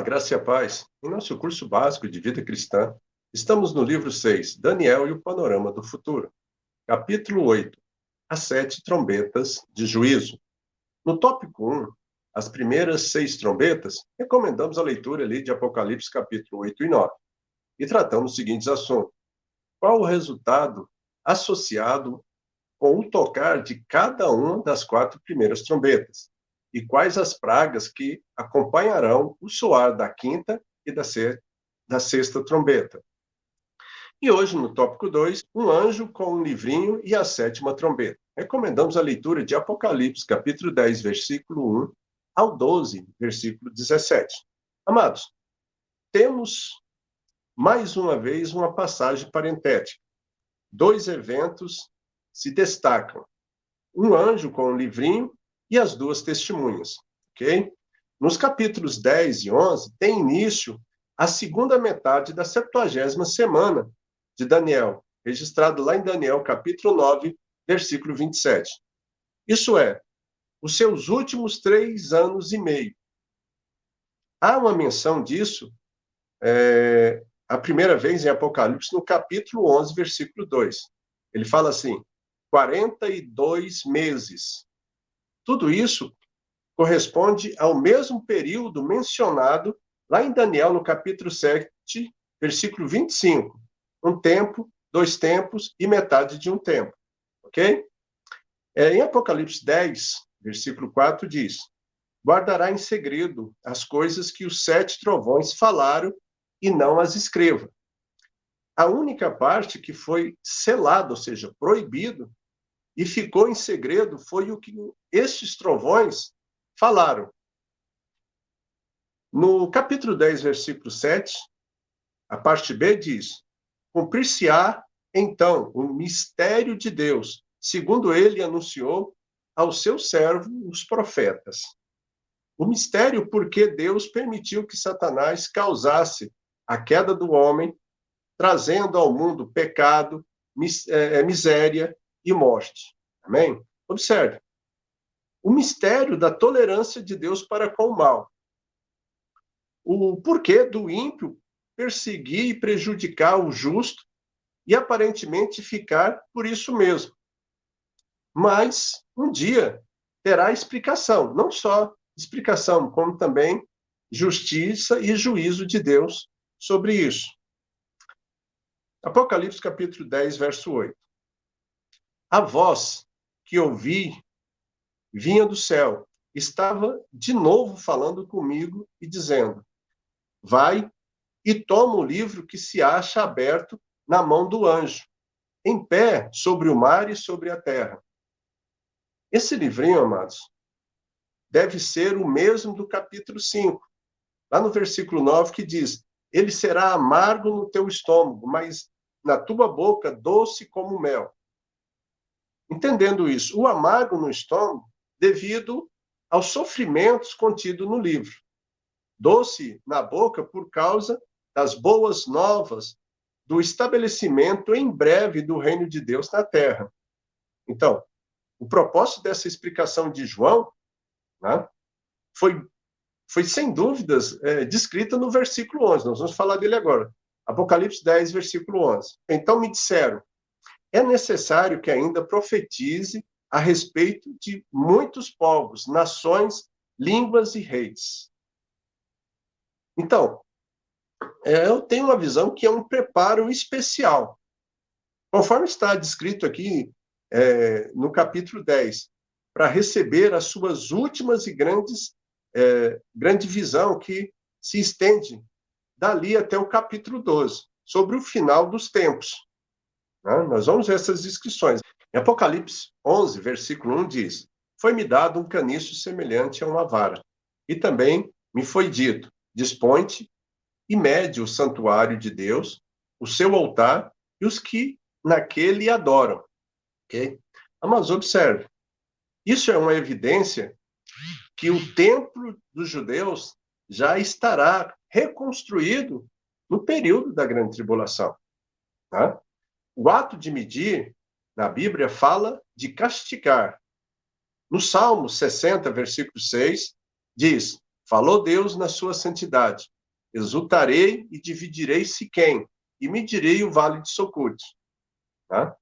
graça e a paz. Em nosso curso básico de vida cristã, estamos no livro 6, Daniel e o panorama do futuro. Capítulo 8, as 7 trombetas de juízo. No tópico 1, as primeiras 6 trombetas, recomendamos a leitura ali de Apocalipse capítulo 8 e 9. E tratamos os seguintes assuntos. Qual o resultado associado com o tocar de cada uma das 4 primeiras trombetas? E quais as pragas que acompanharão o soar da quinta e da sexta trombeta. E hoje, no tópico 2, um anjo com um livrinho e a 7ª trombeta. Recomendamos a leitura de Apocalipse, capítulo 10, versículo 1 ao 12, versículo 17. Amados, temos mais uma vez uma passagem parentética. 2 eventos se destacam. Um anjo com um livrinho e as 2 testemunhas, ok? Nos capítulos 10 e 11, tem início a segunda metade da 70ª semana de Daniel, registrado lá em Daniel, capítulo 9, versículo 27. Isso é, os seus últimos 3 anos e meio. Há uma menção disso, a primeira vez em Apocalipse, no capítulo 11, versículo 2. Ele fala assim, 42 meses. Tudo isso corresponde ao mesmo período mencionado lá em Daniel, no capítulo 7, versículo 25. Um tempo, 2 tempos e metade de um tempo. Ok? Em Apocalipse 10, versículo 4, diz: guardará em segredo as coisas que os 7 trovões falaram e não as escreva. A única parte que foi selada, ou seja, proibido, e ficou em segredo foi o que estes trovões falaram. No capítulo 10, versículo 7, a parte B diz: cumprir-se-á, então, o mistério de Deus, segundo ele anunciou aos seus servos, os profetas. O mistério porque Deus permitiu que Satanás causasse a queda do homem, trazendo ao mundo pecado, miséria e morte. Amém? Observe. O mistério da tolerância de Deus para com o mal. O porquê do ímpio perseguir e prejudicar o justo e aparentemente ficar por isso mesmo. Mas um dia terá explicação, não só explicação, como também justiça e juízo de Deus sobre isso. Apocalipse capítulo 10, verso 8. A voz que ouvi vinha do céu, estava de novo falando comigo e dizendo: vai e toma o livro que se acha aberto na mão do anjo, em pé sobre o mar e sobre a terra. Esse livrinho, amados, deve ser o mesmo do capítulo 5, lá no versículo 9, que diz: ele será amargo no teu estômago, mas na tua boca doce como mel. Entendendo isso, o amargo no estômago, devido aos sofrimentos contidos no livro. Doce na boca por causa das boas novas do estabelecimento em breve do reino de Deus na terra. Então, o propósito dessa explicação de João, né, foi sem dúvidas descrita no versículo 11. Nós vamos falar dele agora. Apocalipse 10, versículo 11. Então me disseram: é necessário que ainda profetize a respeito de muitos povos, nações, línguas e reis. Então, eu tenho uma visão que é um preparo especial. Conforme está descrito aqui no capítulo 10, para receber as suas últimas e grande visão que se estende dali até o capítulo 12, sobre o final dos tempos. Nós vamos ver essas descrições. Em Apocalipse 11, versículo 1 diz: foi-me dado um caniço semelhante a uma vara, e também me foi dito: dispõe-te e mede o santuário de Deus, o seu altar e os que naquele adoram. Okay? Mas observe, isso é uma evidência que o templo dos judeus já estará reconstruído no período da grande tribulação. Tá? O ato de medir, na Bíblia, fala de castigar. No Salmo 60, versículo 6, diz: falou Deus na sua santidade, exultarei e dividirei Siquém, e medirei o vale de Sucote. Tá?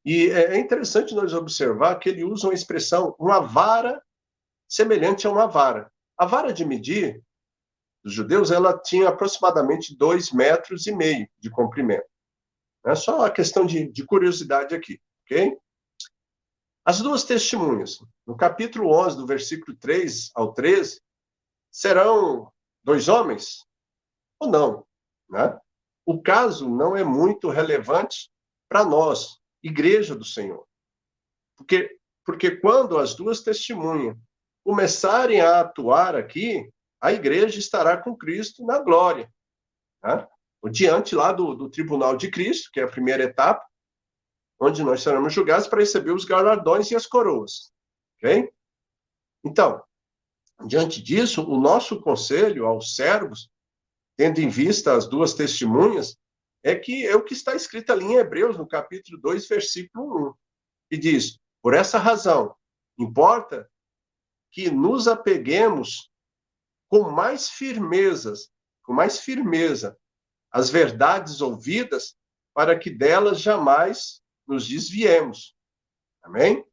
E é interessante nós observar que ele usa uma expressão, uma vara semelhante a uma vara. A vara de medir dos judeus, ela tinha aproximadamente 2,5 metros de comprimento. É só uma questão de curiosidade aqui, ok? As duas testemunhas, no capítulo 11, do versículo 3 ao 13, serão 2 homens ou não, né? O caso não é muito relevante para nós, Igreja do Senhor. Porque quando as duas testemunhas começarem a atuar aqui, a igreja estará com Cristo na glória. Tá? Diante lá do tribunal de Cristo, que é a primeira etapa, onde nós seremos julgados para receber os galardões e as coroas. Ok? Então, diante disso, o nosso conselho aos servos, tendo em vista as duas testemunhas, é o que está escrito ali em Hebreus, no capítulo 2, versículo 1, que diz: por essa razão, importa que nos apeguemos com mais firmeza às verdades ouvidas, para que delas jamais nos desviemos. Amém?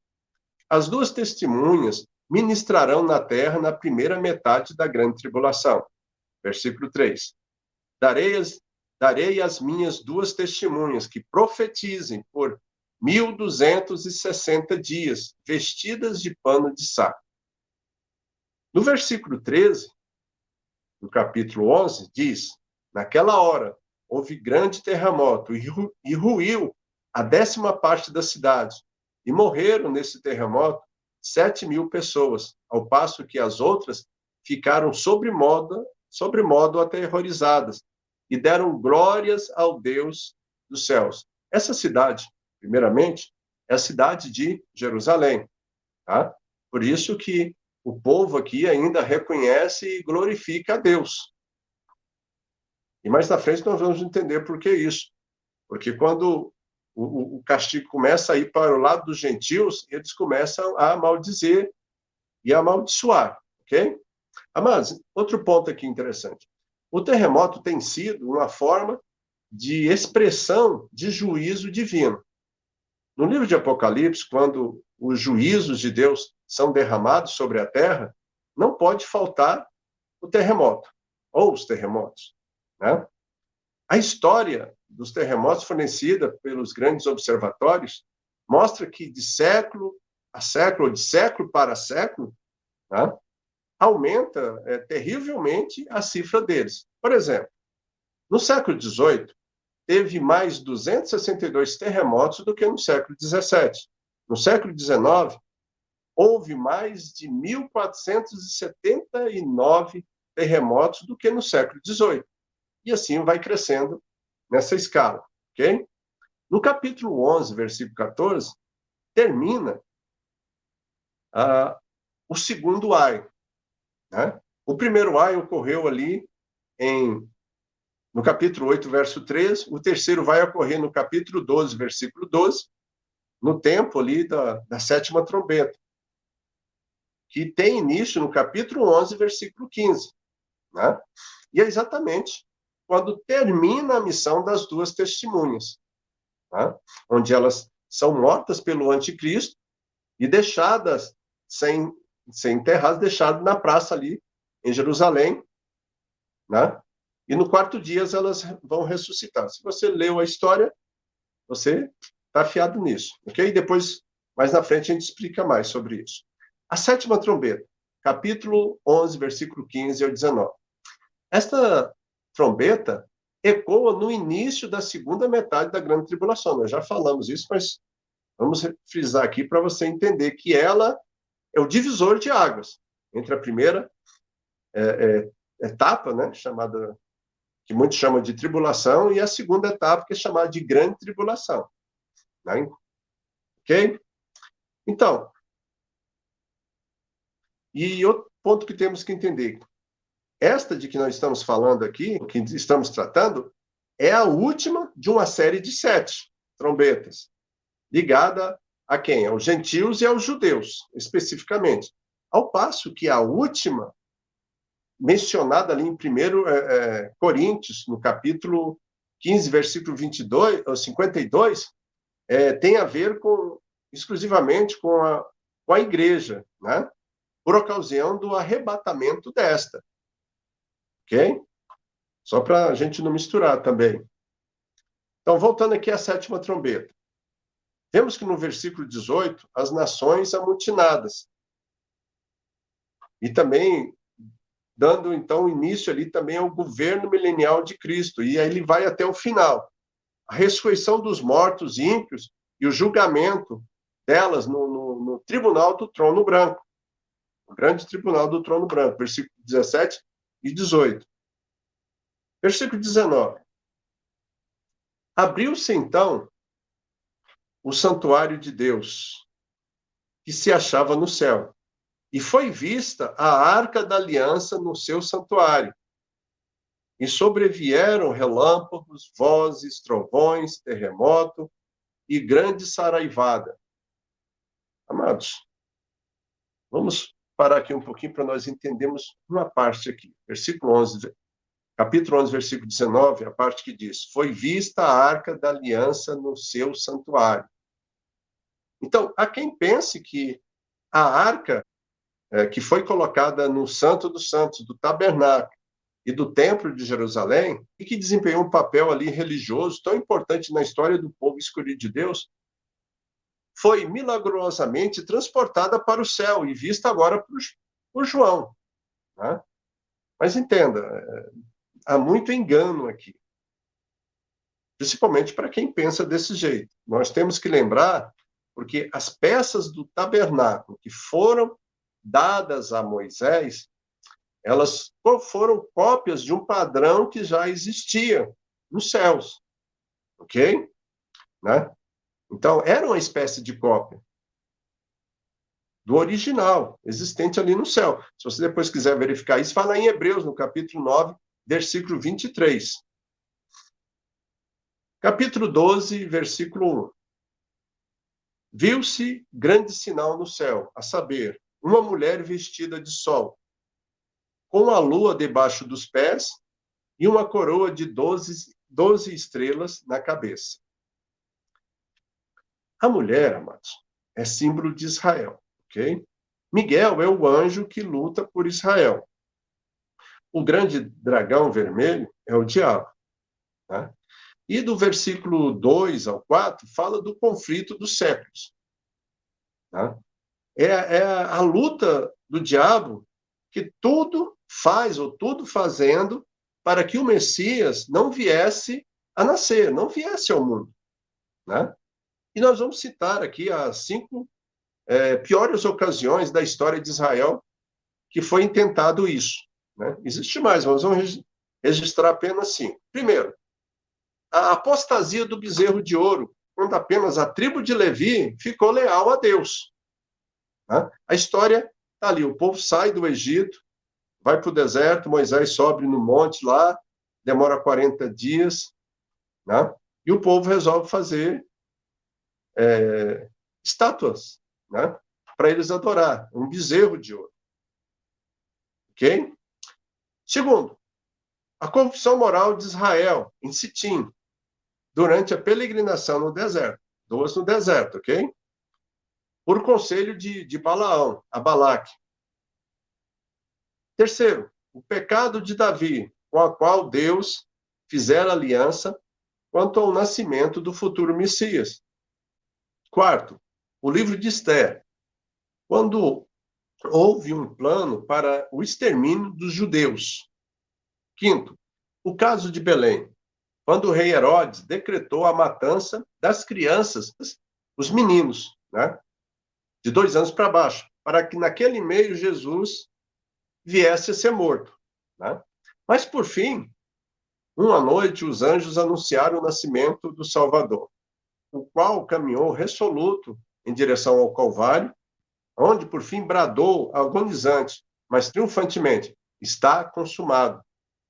As duas testemunhas ministrarão na terra na primeira metade da grande tribulação. Versículo 3. Darei as minhas duas testemunhas que profetizem por 1.260 dias, vestidas de pano de saco. No versículo 13, do capítulo 11, diz: naquela hora houve grande terremoto e ruiu a 10ª parte da cidade, e morreram nesse terremoto 7.000 pessoas, ao passo que as outras ficaram sobremodo aterrorizadas, e deram glórias ao Deus dos céus. Essa cidade, primeiramente, é a cidade de Jerusalém. Tá? Por isso que o povo aqui ainda reconhece e glorifica a Deus. E mais na frente nós vamos entender por que isso. Porque quando o castigo começa a ir para o lado dos gentios, eles começam a maldizer e a amaldiçoar, ok? Mas, outro ponto aqui interessante. O terremoto tem sido uma forma de expressão de juízo divino. No livro de Apocalipse, quando os juízos de Deus são derramados sobre a terra, não pode faltar o terremoto, ou os terremotos. Né? A história dos terremotos fornecida pelos grandes observatórios mostra que de século a século, ou de século para século, né, aumenta terrivelmente a cifra deles. Por exemplo, no século XVIII, teve mais 262 terremotos do que no século XVII. No século XIX, houve mais de 1.479 terremotos do que no século XVIII. E assim vai crescendo nessa escala, ok? No capítulo 11, versículo 14, termina o segundo ai. Né? O primeiro ai ocorreu ali no capítulo 8, verso 3, o terceiro vai ocorrer no capítulo 12, versículo 12, no tempo ali da 7ª trombeta, que tem início no capítulo 11, versículo 15. Né? E é exatamente quando termina a missão das duas testemunhas, né? Onde elas são mortas pelo anticristo e deixadas, sem enterradas, deixadas na praça ali em Jerusalém, né? E no 4º dia elas vão ressuscitar. Se você leu a história, você está afiado nisso, ok? Depois, mais na frente, a gente explica mais sobre isso. A 7ª trombeta, capítulo 11, versículo 15 ao 19. Esta trombeta ecoa no início da segunda metade da grande tribulação. Nós já falamos isso, mas vamos frisar aqui para você entender que ela é o divisor de águas entre a primeira etapa, né, chamada, que muitos chamam de tribulação, e a segunda etapa, que é chamada de grande tribulação. Né? Ok? Então, e outro ponto que temos que entender, esta de que nós estamos falando aqui, que estamos tratando, é a última de uma série de 7 trombetas, ligada a quem? Aos gentios e aos judeus, especificamente. Ao passo que a última mencionada ali em 1 Coríntios, no capítulo 15, versículo 22, ou 52, tem a ver exclusivamente com a igreja, né? Por ocasião do arrebatamento desta. Ok? Só para a gente não misturar também. Então, voltando aqui à sétima trombeta. Vemos que no versículo 18, as nações amotinadas. E também dando, então, início ali também ao governo milenial de Cristo. E aí ele vai até o final. A ressurreição dos mortos ímpios e o julgamento delas no tribunal do trono branco. O grande tribunal do trono branco. Versículo 17 e 18. Versículo 19. Abriu-se, então, o santuário de Deus, que se achava no céu. E foi vista a arca da aliança no seu santuário. E sobrevieram relâmpagos, vozes, trovões, terremoto e grande saraivada. Amados, vamos parar aqui um pouquinho para nós entendermos uma parte aqui. Versículo 11, capítulo 11, versículo 19, a parte que diz: foi vista a arca da aliança no seu santuário. Então, há quem pense que a arca que foi colocada no Santo dos Santos, do tabernáculo e do Templo de Jerusalém, e que desempenhou um papel ali religioso tão importante na história do povo escolhido de Deus, foi milagrosamente transportada para o céu e vista agora por João. Né? Mas entenda, há muito engano aqui, principalmente para quem pensa desse jeito. Nós temos que lembrar, porque as peças do tabernáculo que foram dadas a Moisés, elas foram cópias de um padrão que já existia nos céus, ok? Né? Então, era uma espécie de cópia do original, existente ali no céu. Se você depois quiser verificar isso, fala em Hebreus, no capítulo 9, versículo 23. Capítulo 12, versículo 1. Viu-se grande sinal no céu, a saber, uma mulher vestida de sol, com a lua debaixo dos pés e uma coroa de 12 estrelas na cabeça. A mulher, amados, é símbolo de Israel, ok? Miguel é o anjo que luta por Israel. O grande dragão vermelho é o diabo. Tá? E do versículo 2 ao 4, fala do conflito dos séculos. Tá? É a luta do diabo que tudo faz, ou tudo fazendo, para que o Messias não viesse a nascer, não viesse ao mundo. Né? E nós vamos citar aqui as 5 piores ocasiões da história de Israel que foi intentado isso. Né? Existe mais, mas vamos registrar apenas 5. Primeiro, a apostasia do bezerro de ouro, quando apenas a tribo de Levi ficou leal a Deus. Né? A história está ali, o povo sai do Egito, vai para o deserto, Moisés sobe no monte lá, demora 40 dias, né? E o povo resolve fazer estátuas, né? Para eles adorar, um bezerro de ouro. Ok? Segundo, a corrupção moral de Israel, em Sitim, durante a peregrinação no deserto. 2 no deserto, ok? Por conselho de Balaão, a Balaque. Terceiro, o pecado de Davi, com a qual Deus fizera aliança quanto ao nascimento do futuro Messias. Quarto, o livro de Esther, quando houve um plano para o extermínio dos judeus. Quinto, o caso de Belém, quando o rei Herodes decretou a matança das crianças, os meninos, né, de 2 anos para baixo, para que naquele meio Jesus viesse a ser morto. Né? Mas, por fim, uma noite, os anjos anunciaram o nascimento do Salvador, o qual caminhou resoluto em direção ao Calvário, onde, por fim, bradou agonizante, mas triunfantemente: está consumado.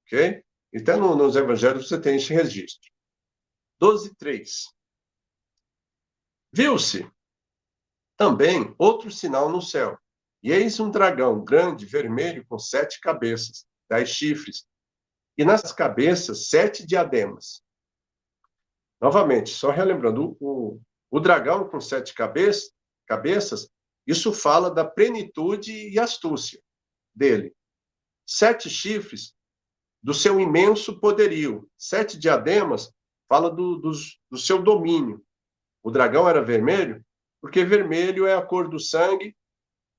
Ok? Então, nos evangelhos você tem esse registro. 12:3. Viu-se também outro sinal no céu. E eis um dragão grande, vermelho, com 7 cabeças, 10 chifres, e nas cabeças 7 diademas. Novamente, só relembrando, o dragão com 7 cabeças, isso fala da plenitude e astúcia dele. 7 chifres, do seu imenso poderio. 7 diademas, fala do seu domínio. O dragão era vermelho, porque vermelho é a cor do sangue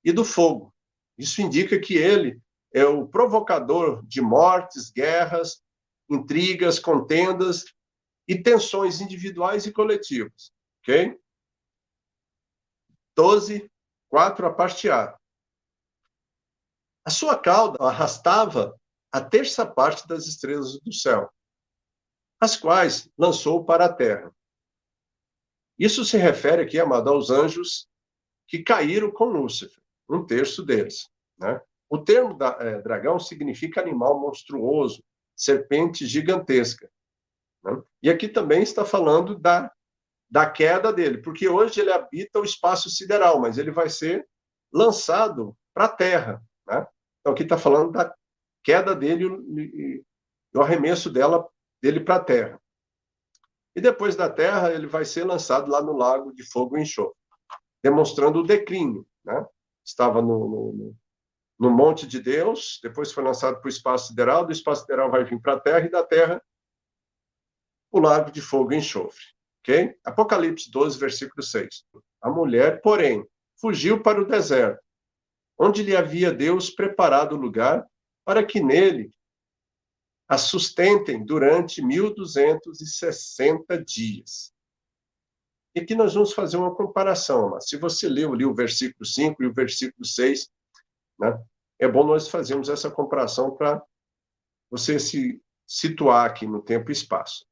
e do fogo. Isso indica que ele é o provocador de mortes, guerras, intrigas, contendas e tensões individuais e coletivas. Ok? 12, 4, a parte A. A sua cauda arrastava a terça parte das estrelas do céu, as quais lançou para a terra. Isso se refere aqui, amado, aos anjos que caíram com Lúcifer, um terço deles. Né? O termo dragão significa animal monstruoso, serpente gigantesca. Né? E aqui também está falando da queda dele, porque hoje ele habita o espaço sideral, mas ele vai ser lançado para a Terra. Né? Então aqui está falando da queda dele e o arremesso dele para a Terra. E depois da Terra, ele vai ser lançado lá no lago de fogo e enxofre, demonstrando o declínio. Né? Estava no monte de Deus, depois foi lançado para o espaço sideral, do espaço sideral vai vir para a Terra, e da Terra, o lago de fogo e enxofre. Okay? Apocalipse 12, versículo 6. A mulher, porém, fugiu para o deserto, onde lhe havia Deus preparado lugar para que nele a sustentem durante 1260 dias. E aqui nós vamos fazer uma comparação. Mas se você leu ali o versículo 5 e o versículo 6, né, é bom nós fazermos essa comparação para você se situar aqui no tempo e espaço.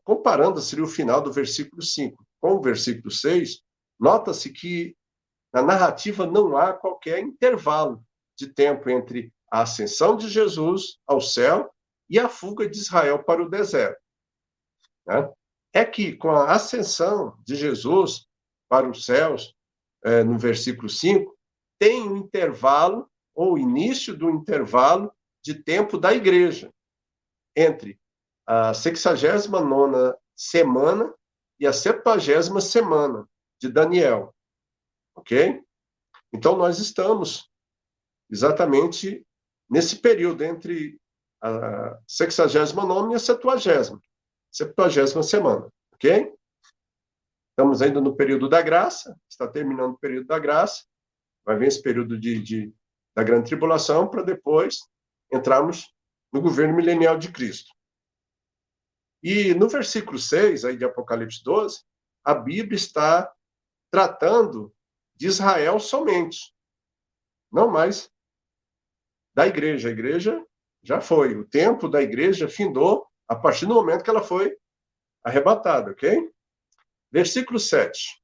Comparando seria o final do versículo 5 com o versículo 6, nota-se que na narrativa não há qualquer intervalo de tempo entre a ascensão de Jesus ao céu e a fuga de Israel para o deserto. Né? É que com a ascensão de Jesus para os céus, no versículo 5, tem um intervalo, ou início do intervalo, de tempo da igreja, entre a 69ª semana e a 70ª semana de Daniel. Ok? Então, nós estamos exatamente nesse período entre a 69ª e a 70ª semana. Ok? Estamos ainda no período da graça, está terminando o período da graça, vai vir esse período da grande tribulação, para depois entrarmos no governo milenial de Cristo. E no versículo 6 aí de Apocalipse 12, a Bíblia está tratando de Israel somente, não mais da igreja. A igreja já foi, o tempo da igreja findou a partir do momento que ela foi arrebatada, ok? Versículo 7.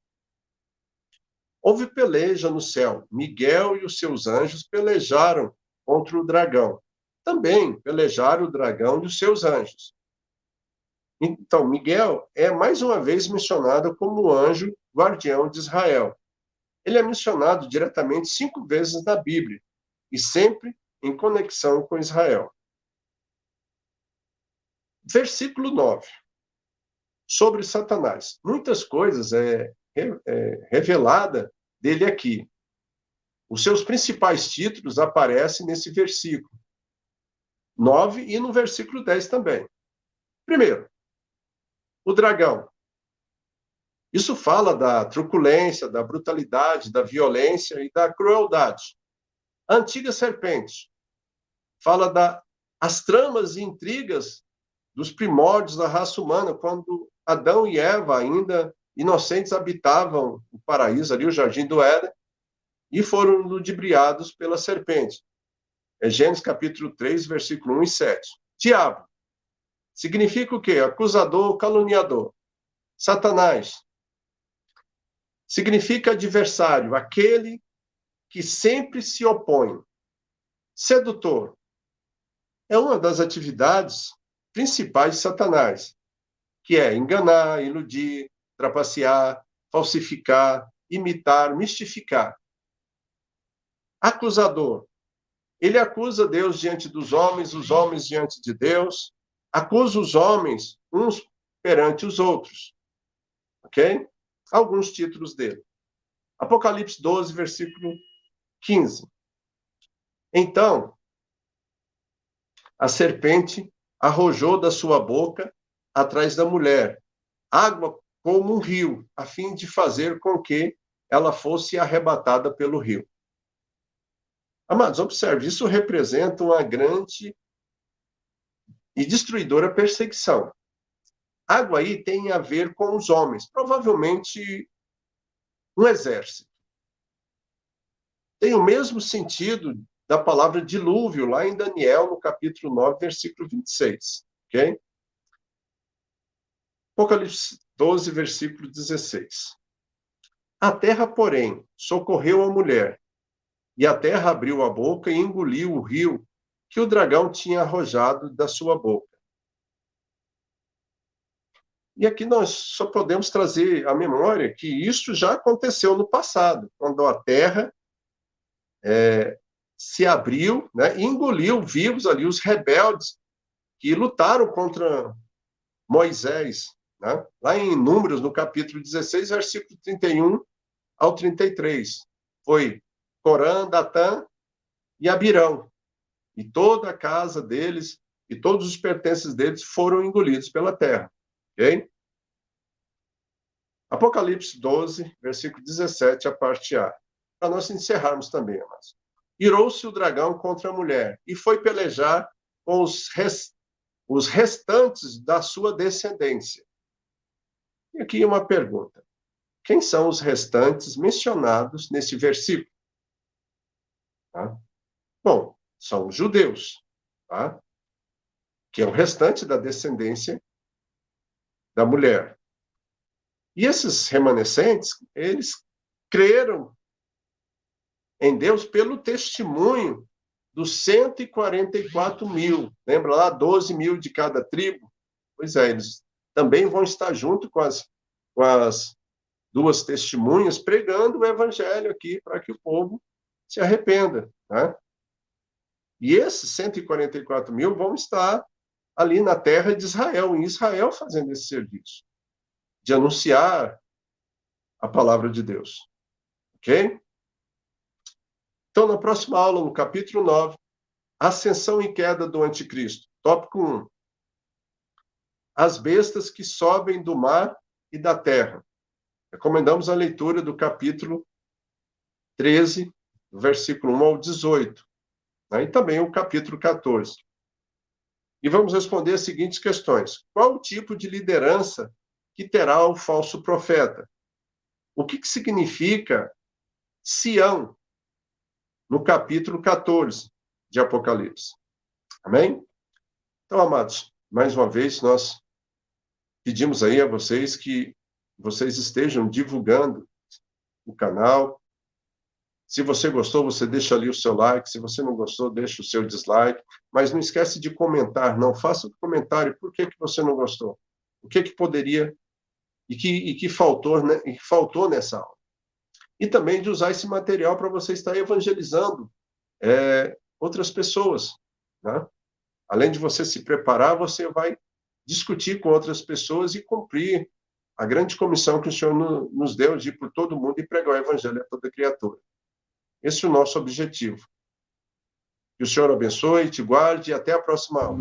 Houve peleja no céu. Miguel e os seus anjos pelejaram contra o dragão. Também pelejaram o dragão e os seus anjos. Então, Miguel é mais uma vez mencionado como o anjo guardião de Israel. Ele é mencionado diretamente 5 vezes na Bíblia, e sempre em conexão com Israel. Versículo 9. Sobre Satanás. Muitas coisas revelada dele aqui. Os seus principais títulos aparecem nesse versículo 9 e no versículo 10 também. Primeiro, o dragão. Isso fala da truculência, da brutalidade, da violência e da crueldade. A antiga serpente fala das tramas e intrigas dos primórdios da raça humana, quando Adão e Eva, ainda inocentes, habitavam o paraíso, ali o jardim do Éden, e foram ludibriados pela serpente. É Gênesis capítulo 3, versículo 1 e 7. Diabo significa o quê? Acusador, caluniador. Satanás significa adversário, aquele que sempre se opõe. Sedutor é uma das atividades principais de Satanás, que é enganar, iludir, trapacear, falsificar, imitar, mistificar. Acusador Ele acusa Deus diante dos homens, os homens diante de Deus, acusa os homens uns perante os outros. Ok? Alguns títulos dele. Apocalipse 12, versículo 15. Então, a serpente arrojou da sua boca atrás da mulher água como um rio, a fim de fazer com que ela fosse arrebatada pelo rio. Amados, observe, isso representa uma grande e destruidora perseguição. Água aí tem a ver com os homens, provavelmente um exército. Tem o mesmo sentido da palavra dilúvio, lá em Daniel, no capítulo 9, versículo 26. Ok? Apocalipse 12, versículo 16. A terra, porém, socorreu a mulher, e a terra abriu a boca e engoliu o rio que o dragão tinha arrojado da sua boca. E aqui nós só podemos trazer à memória que isso já aconteceu no passado, quando a terra se abriu, né, e engoliu vivos ali os rebeldes que lutaram contra Moisés, né? Lá em Números, no capítulo 16, versículo 31 ao 33. Foi Corã, Datã e Abirão. E toda a casa deles e todos os pertences deles foram engolidos pela terra. Ok? Apocalipse 12, versículo 17, a parte A. Para nós encerrarmos também, amados. Irou-se o dragão contra a mulher e foi pelejar com os restantes da sua descendência. E aqui uma pergunta. Quem são os restantes mencionados nesse versículo? Tá? Bom, são os judeus, tá? Que é o restante da descendência da mulher. E esses remanescentes, eles creram em Deus pelo testemunho dos 144 mil. Lembra lá, 12 mil de cada tribo? Pois é, eles também vão estar junto com as duas testemunhas, pregando o evangelho aqui para que o povo se arrependa. Né? E esses 144 mil vão estar ali na terra de Israel, em Israel, fazendo esse serviço, de anunciar a palavra de Deus. Ok? Então, na próxima aula, no capítulo 9, ascensão e queda do anticristo. Tópico 1. As bestas que sobem do mar e da terra. Recomendamos a leitura do capítulo 13, versículo 1 ao 18. Né? E também o capítulo 14. E vamos responder as seguintes questões. Qual o tipo de liderança que terá o falso profeta? O que significa Sião, no capítulo 14 de Apocalipse? Amém? Então, amados, mais uma vez, nós pedimos aí a vocês que vocês estejam divulgando o canal. Se você gostou, você deixa ali o seu like. Se você não gostou, deixa o seu dislike. Mas não esquece de comentar, não. Faça um comentário. Por que você não gostou? O que poderia e que faltou, né, e que faltou nessa aula? E também de usar esse material para você estar evangelizando outras pessoas. Né? Além de você se preparar, você vai discutir com outras pessoas e cumprir a grande comissão que o Senhor nos deu de ir por todo mundo e pregar o evangelho a toda criatura. Esse é o nosso objetivo. Que o Senhor abençoe, te guarde e até a próxima aula.